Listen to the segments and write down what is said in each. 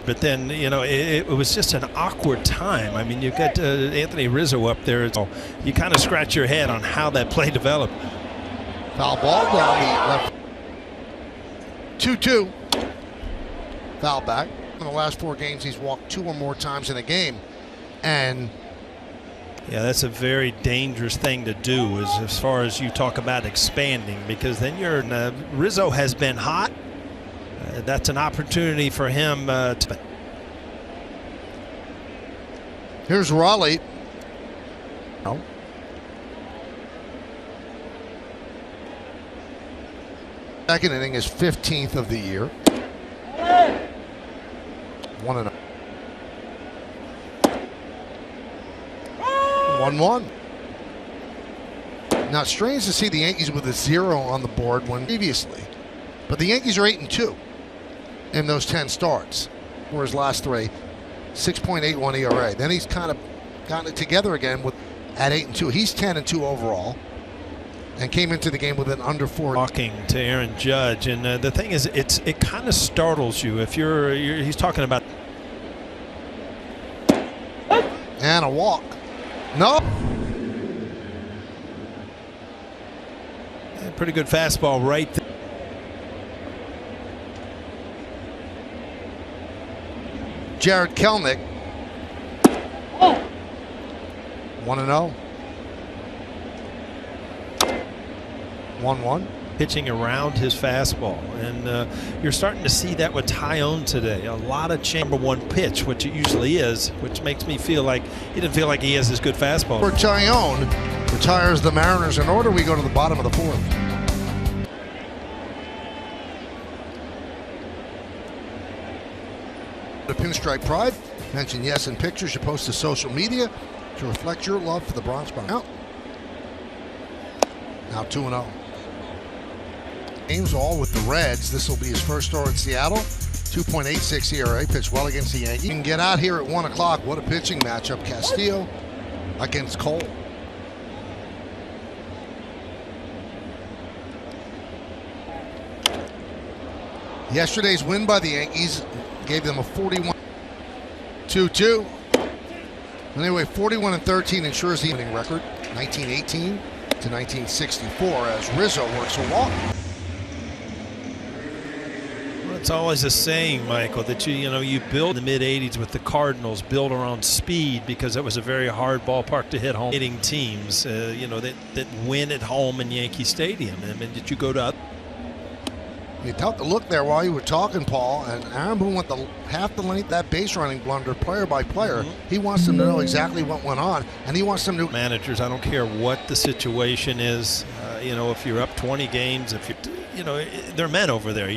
But then, you know, it was just an awkward time. I mean, you've got Anthony Rizzo up there. So you kind of scratch your head on how that play developed. Foul ball down the left. 2-2. Foul back. In the last 4 games, he's walked 2 or more times in a game. And yeah, that's a very dangerous thing to do as far as you talk about expanding, because then Rizzo has been hot. That's an opportunity for him to. Here's Raleigh. Oh. Second inning is 15th of the year. 1-0. 1-1. Now, it's strange to see the Yankees with a 0 on the board when previously, but the Yankees are 8-2 in those 10 starts. For his last 3, 6.81 ERA. Then he's kind of gotten it together again at 8-2. He's 10-2 overall, and came into the game with an under 4. Talking to Aaron Judge, and the thing is, it kind of startles you if he's talking about. And a walk. No. Yeah, pretty good fastball right there. Jared Kelnick. 1-0. 1-1. Pitching around his fastball, and you're starting to see that with Tyone today. A lot of number 1 pitch, which it usually is, which makes me feel like he didn't feel like he has his good fastball. For Tyone retires the Mariners in order. We go to the bottom of the 4th. The Pinstripe Pride. Mention yes in pictures you post to social media to reflect your love for the Bronx Bombers. Now 2-0. Games all with the Reds. This will be his first start in Seattle. 2.86 ERA. Pitched well against the Yankees. He can get out here at 1 o'clock. What a pitching matchup. Castillo against Cole. Yesterday's win by the Yankees gave them a 41. 2-2. Anyway, 41-13 ensures the winning record. 1918 to 1964 as Rizzo works a walk. Well, it's always a saying, Michael, that you build in the mid-'80s with the Cardinals, build around speed, because it was a very hard ballpark to hit home. Hitting teams, that win at home in Yankee Stadium. I mean, did you go to? You took a look there while you were talking, Paul, and Aaron Boone went half the length that base running blunder, player by player. He wants them to know exactly what went on, and he wants them to. Managers, I don't care what the situation is. If you're up 20 games, if they're men over there.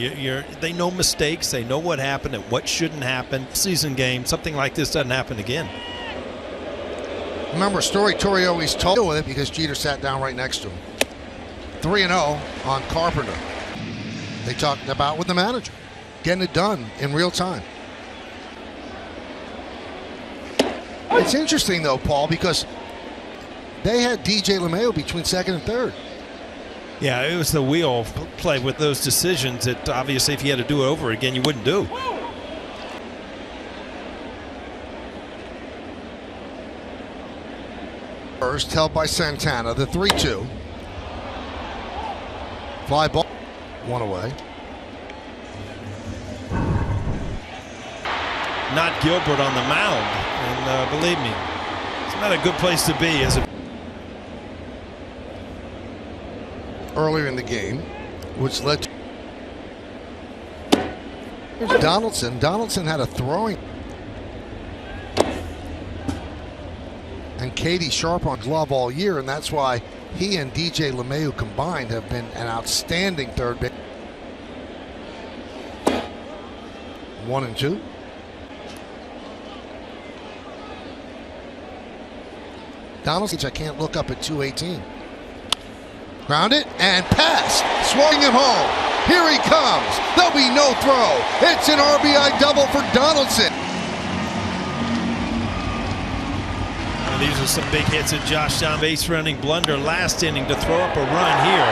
They know mistakes. They know what happened and what shouldn't happen. Season game, something like this doesn't happen again. Remember a story Torre always told with it because Jeter sat down right next to him. 3-0 on Carpenter. They talked about with the manager, getting it done in real time. It's interesting though, Paul, because they had DJ LeMayo between 2nd and 3rd. Yeah, it was the wheel play with those decisions that obviously if you had to do it over again, you wouldn't do. First held by Santana, the 3-2. Fly ball. 1 away. Not Gilbert on the mound, and believe me, it's not a good place to be as a. Earlier in the game, which led to. Here's Donaldson. Donaldson had a throwing. And Katie Sharp on glove all year, and that's why he and DJ LeMayu combined have been an outstanding third base. 1-2. Donaldson, I can't look up at 218. Ground it and pass. Swung him home. Here he comes. There'll be no throw. It's an RBI double for Donaldson. These are some big hits at Josh Down. Base running blunder last inning to throw up a run here.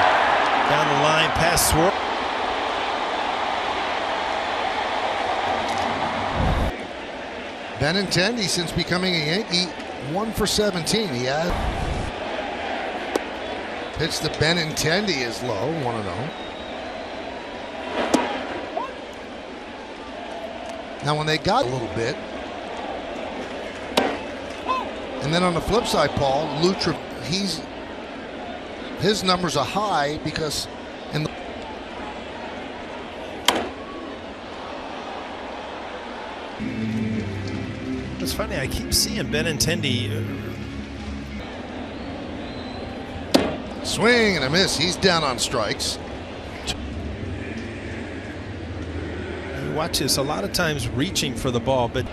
Down the line, pass swirl. Benintendi, since becoming a Yankee, 1 for 17. He had pitch to Benintendi is low, 1-0. Now, when they got a little bit, and then on the flip side, Paul, Lutra, his numbers are high because in the It's funny, I keep seeing Benintendi. Swing and a miss. He's down on strikes. You watch this a lot of times reaching for the ball, but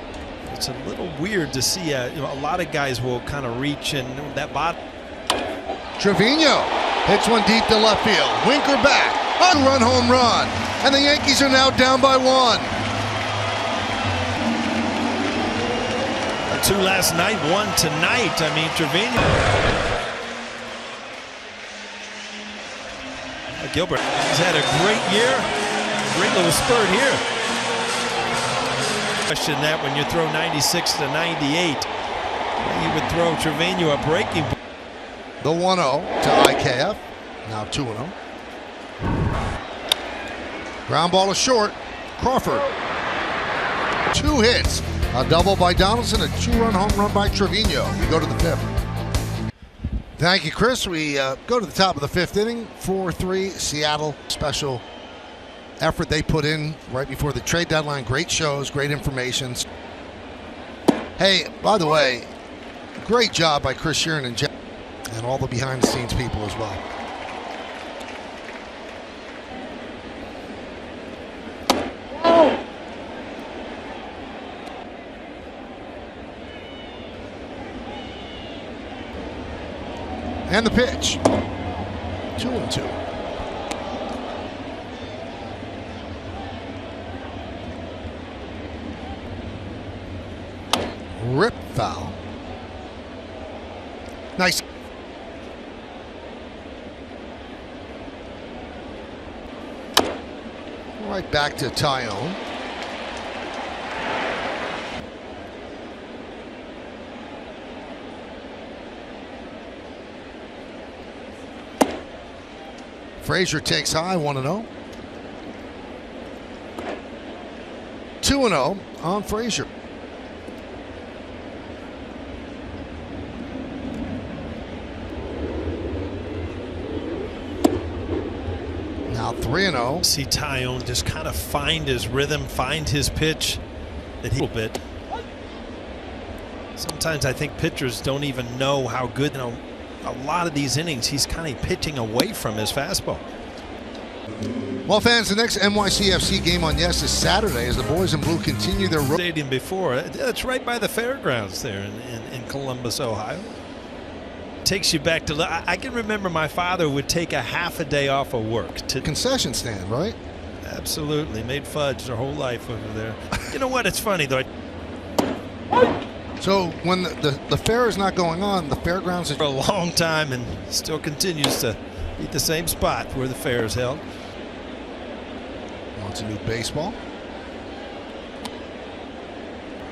it's a little weird to see. A lot of guys will kind of reach and that bottom. Trevino hits one deep to left field. Winker back. Run home run. And the Yankees are now down by 1. 2 last night, 1 tonight. I mean, Trevino. Gilbert has had a great year. Great little spurt here. Question that when you throw 96 to 98, you would throw Trevino a breaking. The 1-0 to IKF. Now 2-0. Ground ball is short. Crawford. 2 hits. A double by Donaldson, a 2-run home run by Trevino. We go to the 5th. Thank you, Chris. We go to the top of the 5th inning. 4-3 Seattle. Special effort they put in right before the trade deadline. Great shows, great information. Hey, by the way, great job by Chris Sheeran and Jeff and all the behind-the-scenes people as well. And the pitch. 2-2. Rip foul. Nice. Right back to Tyone. Frazier takes high, 1-0. 2-0 on Frazier. Now 3-0. See Tyone just kind of find his rhythm, find his pitch that he a little bit. Sometimes I think pitchers don't even know how good, a lot of these innings he's kind of pitching away from his fastball. Well, fans, the next NYCFC game on Yes is Saturday as the boys in blue continue their road. Stadium before. It's right by the fairgrounds there in Columbus, Ohio. Takes you back to, I can remember my father would take a half a day off of work to concession stand, right? Absolutely. Made fudge their whole life over there. You know what? It's funny though. So when the fair is not going on, the fairgrounds is for a long time and still continues to be the same spot where the fair is held. Wants a new baseball.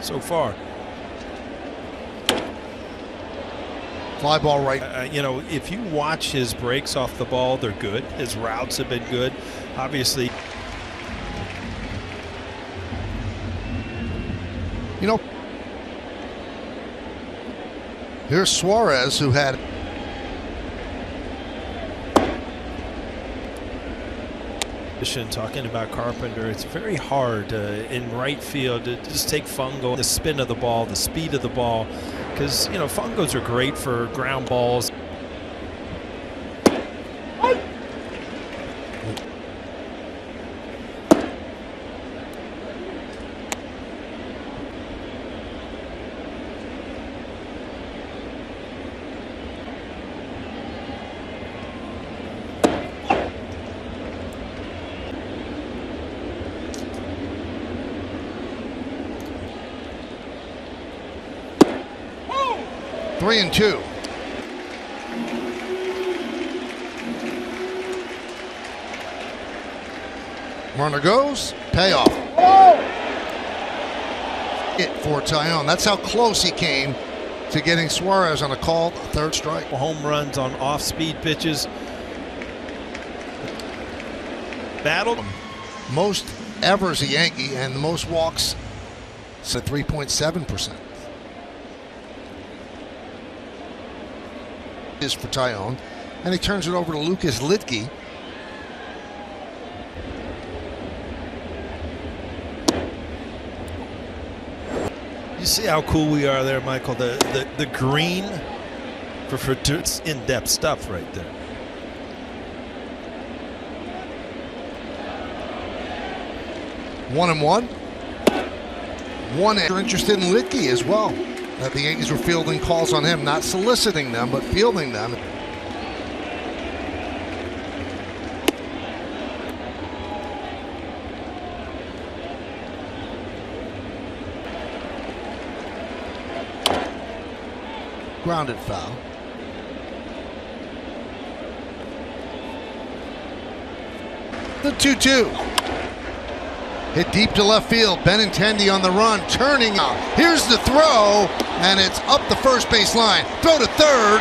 So far. Fly ball right. If you watch his breaks off the ball, they're good. His routes have been good. Obviously. Here's Suarez, who had talking about Carpenter. It's very hard in right field to just take Fungo, the spin of the ball, the speed of the ball, because Fungos are great for ground balls. Three and two. Runner goes. Payoff. Hit for Tyone. That's how close he came to getting Suarez on a called third strike. Home runs on off-speed pitches. Battled. Most ever as a Yankee, and the most walks at 3.7%. Is for Tyone, and he turns it over to Lucas Lidke. You see how cool we are there, Michael? The green for it's in-depth stuff right there. One and one. You're interested in Lidke as well. That the Yankees were fielding calls on him, not soliciting them, but fielding them. Grounded foul. The 2-2. Hit deep to left field. Benintendi on the run, turning out. Here's the throw, and it's up the first base line. Throw to third.